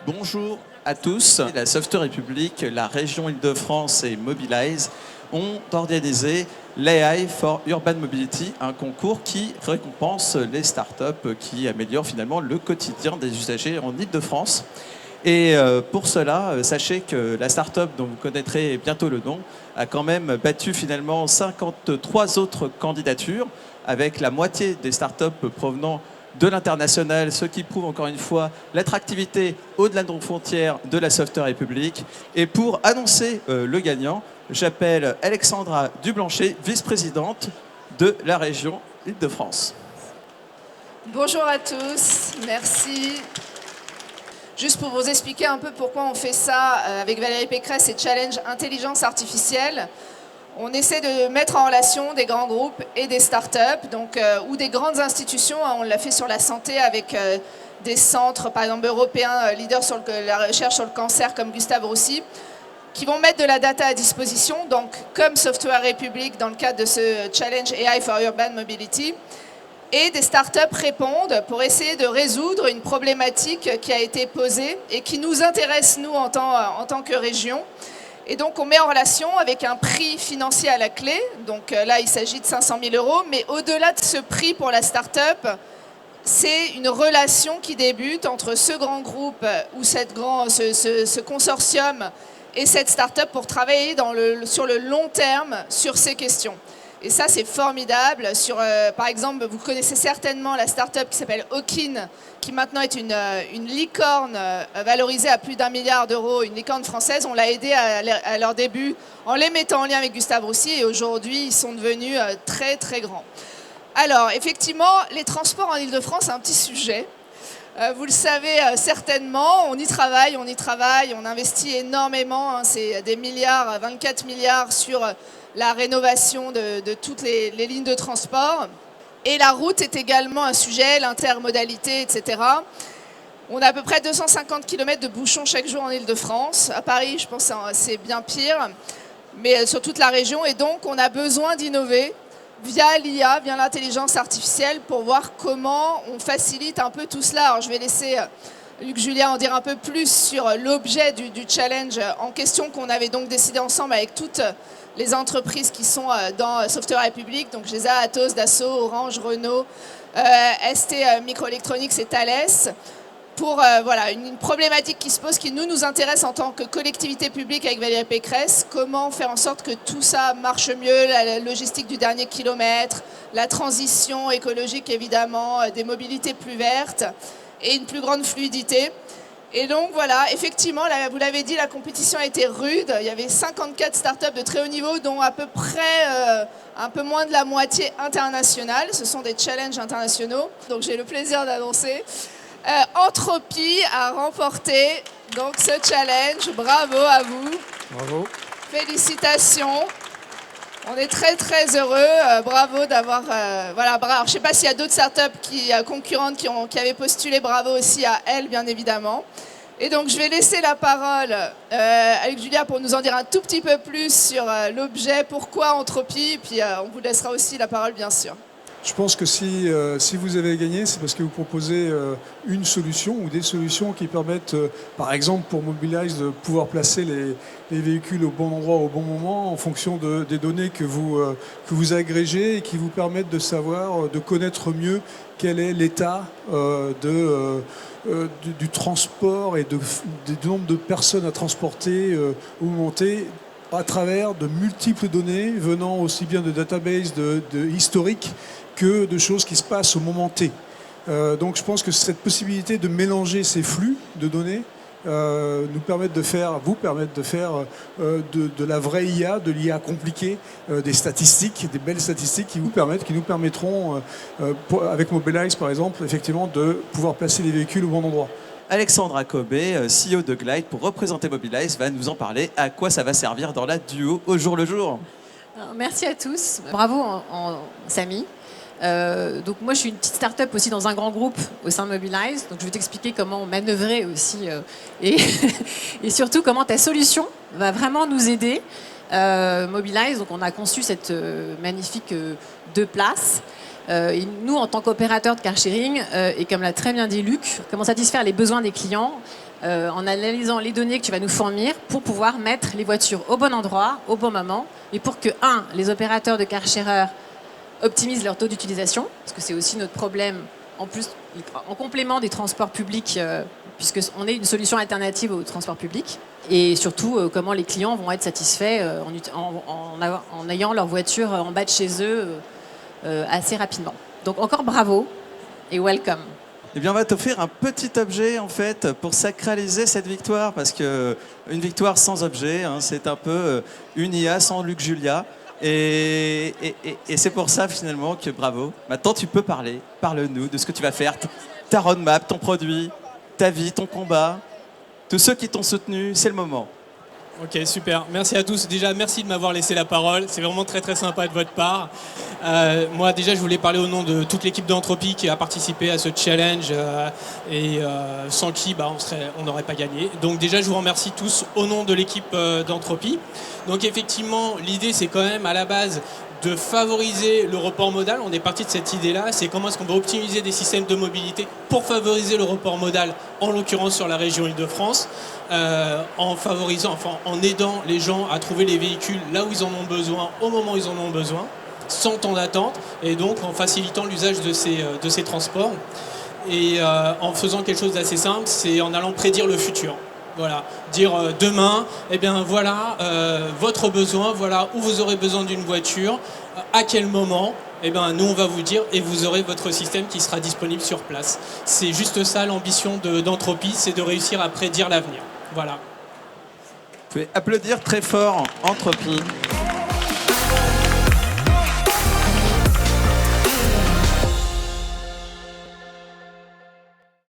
Bonjour à tous. La Software République, la région Île-de-France et Mobilize ont organisé l'AI for Urban Mobility, un concours qui récompense les startups qui améliorent finalement le quotidien des usagers en Île-de-France. Et pour cela, sachez que la startup dont vous connaîtrez bientôt le nom a quand même battu finalement 53 autres candidatures, avec la moitié des startups provenant de l'international, ce qui prouve encore une fois l'attractivité au-delà de nos frontières de la Software République. Et pour annoncer le gagnant, j'appelle Alexandra Dublanchet, vice-présidente de la région Île-de-France. Bonjour à tous, merci. Juste pour vous expliquer un peu pourquoi on fait ça avec Valérie Pécresse et Challenge Intelligence Artificielle. On essaie de mettre en relation des grands groupes et des startups, ou des grandes institutions. On l'a fait sur la santé avec des centres, par exemple européens, leaders sur la recherche sur le cancer comme Gustave Roussy, qui vont mettre de la data à disposition, donc comme Software République dans le cadre de ce Challenge AI for Urban Mobility. Et des startups répondent pour essayer de résoudre une problématique qui a été posée et qui nous intéresse, nous, en tant que région. Et donc, on met en relation avec un prix financier à la clé. Donc là, il s'agit de 500 000 €. Mais au-delà de ce prix pour la start-up, c'est une relation qui débute entre ce grand groupe ou ce consortium et cette start-up pour travailler sur le long terme sur ces questions. Et ça, c'est formidable. Par exemple, vous connaissez certainement la start-up qui s'appelle Hawkin, qui maintenant est une licorne valorisée à plus d'1 milliard d'euros, une licorne française. On l'a aidé à leur début en les mettant en lien avec Gustave Roussy et aujourd'hui, ils sont devenus très, très grands. Alors, effectivement, les transports en Île-de-France, c'est un petit sujet. Vous le savez certainement, on y travaille, on investit énormément. C'est des milliards, 24 milliards sur la rénovation de toutes les lignes de transport. Et la route est également un sujet, l'intermodalité, etc. On a à peu près 250 km de bouchons chaque jour en Île-de-France. À Paris, je pense que c'est bien pire, mais sur toute la région. Et donc, on a besoin d'innover via l'IA, via l'intelligence artificielle, pour voir comment on facilite un peu tout cela. Alors, je vais laisser Luc Julia en dire un peu plus sur l'objet du challenge en question qu'on avait donc décidé ensemble avec toutes les entreprises qui sont dans Software République, donc GESA, Atos, Dassault, Orange, Renault, ST Microelectronics et Thales, pour une problématique qui se pose, qui nous intéresse en tant que collectivité publique avec Valérie Pécresse. Comment faire en sorte que tout ça marche mieux, la logistique du dernier kilomètre, la transition écologique évidemment, des mobilités plus vertes et une plus grande fluidité. Et donc voilà, effectivement, vous l'avez dit, la compétition a été rude. Il y avait 54 startups de très haut niveau, dont à peu près un peu moins de la moitié internationale. Ce sont des challenges internationaux. Donc j'ai le plaisir d'annoncer Entropy a remporté donc ce challenge. Bravo à vous. Bravo. Félicitations. On est très très heureux. Bravo d'avoir... Alors, je ne sais pas s'il y a d'autres startups concurrentes qui avaient postulé. Bravo aussi à elles, bien évidemment. Et donc, je vais laisser la parole avec Julia pour nous en dire un tout petit peu plus sur l'objet, pourquoi Entropy. Et puis, on vous laissera aussi la parole, bien sûr. Je pense que si vous avez gagné, c'est parce que vous proposez une solution ou des solutions qui permettent, par exemple pour Mobilize, de pouvoir placer les véhicules au bon endroit au bon moment en fonction des données que vous agrégez et qui vous permettent de savoir, de connaître mieux quel est l'état du transport et du nombre de personnes à transporter ou monter à travers de multiples données venant aussi bien de databases historiques que de choses qui se passent au moment T. Donc je pense que cette possibilité de mélanger ces flux de données vous permettre de faire de la vraie IA, de l'IA compliquée, des statistiques, des belles statistiques qui nous permettront, avec Mobilize par exemple, effectivement de pouvoir placer les véhicules au bon endroit. Alexandra Cobé, CEO de Glide, pour représenter Mobilize, va nous en parler. À quoi ça va servir dans la duo au jour le jour? Alors, merci à tous. Bravo Samy. Donc moi je suis une petite start-up aussi dans un grand groupe au sein de Mobilize, donc je vais t'expliquer comment manœuvrer aussi et surtout comment ta solution va vraiment nous aider. Mobilize, donc on a conçu cette magnifique 2 places. Et nous, en tant qu'opérateur de car sharing, et comme l'a très bien dit Luc, comment satisfaire les besoins des clients, en analysant les données que tu vas nous fournir pour pouvoir mettre les voitures au bon endroit, au bon moment, et pour que, les opérateurs de car-sharer optimisent leur taux d'utilisation, parce que c'est aussi notre problème, en plus, en complément des transports publics, puisqu'on est une solution alternative aux transports publics, et surtout comment les clients vont être satisfaits en ayant leur voiture en bas de chez eux assez rapidement. Donc encore bravo et welcome. Eh bien, on va t'offrir un petit objet, en fait, pour sacraliser cette victoire, parce qu'une victoire sans objet, hein, c'est un peu une IA sans Luc Julia. Et c'est pour ça, finalement, que bravo. Maintenant, tu peux parler. Parle-nous de ce que tu vas faire, ta roadmap, ton produit, ta vie, ton combat. Tous ceux qui t'ont soutenu, c'est le moment. Ok, super. Merci à tous. Déjà, merci de m'avoir laissé la parole. C'est vraiment très très sympa de votre part. Moi, déjà, je voulais parler au nom de toute l'équipe d'Entropy qui a participé à ce challenge et sans qui on n'aurait pas gagné. Donc déjà, je vous remercie tous au nom de l'équipe d'Entropy. Donc effectivement, l'idée, c'est quand même à la base de favoriser le report modal. On est parti de cette idée-là. C'est comment est-ce qu'on va optimiser des systèmes de mobilité pour favoriser le report modal, en l'occurrence sur la région Île-de-France, en aidant les gens à trouver les véhicules là où ils en ont besoin, au moment où ils en ont besoin, sans temps d'attente, et donc en facilitant l'usage de ces transports. Et en faisant quelque chose d'assez simple, c'est en allant prédire le futur. Voilà, dire demain, eh bien voilà votre besoin, voilà où vous aurez besoin d'une voiture, à quel moment, eh bien nous on va vous dire et vous aurez votre système qui sera disponible sur place. C'est juste ça l'ambition d'Entropy, c'est de réussir à prédire l'avenir. Voilà. Vous pouvez applaudir très fort Entropy.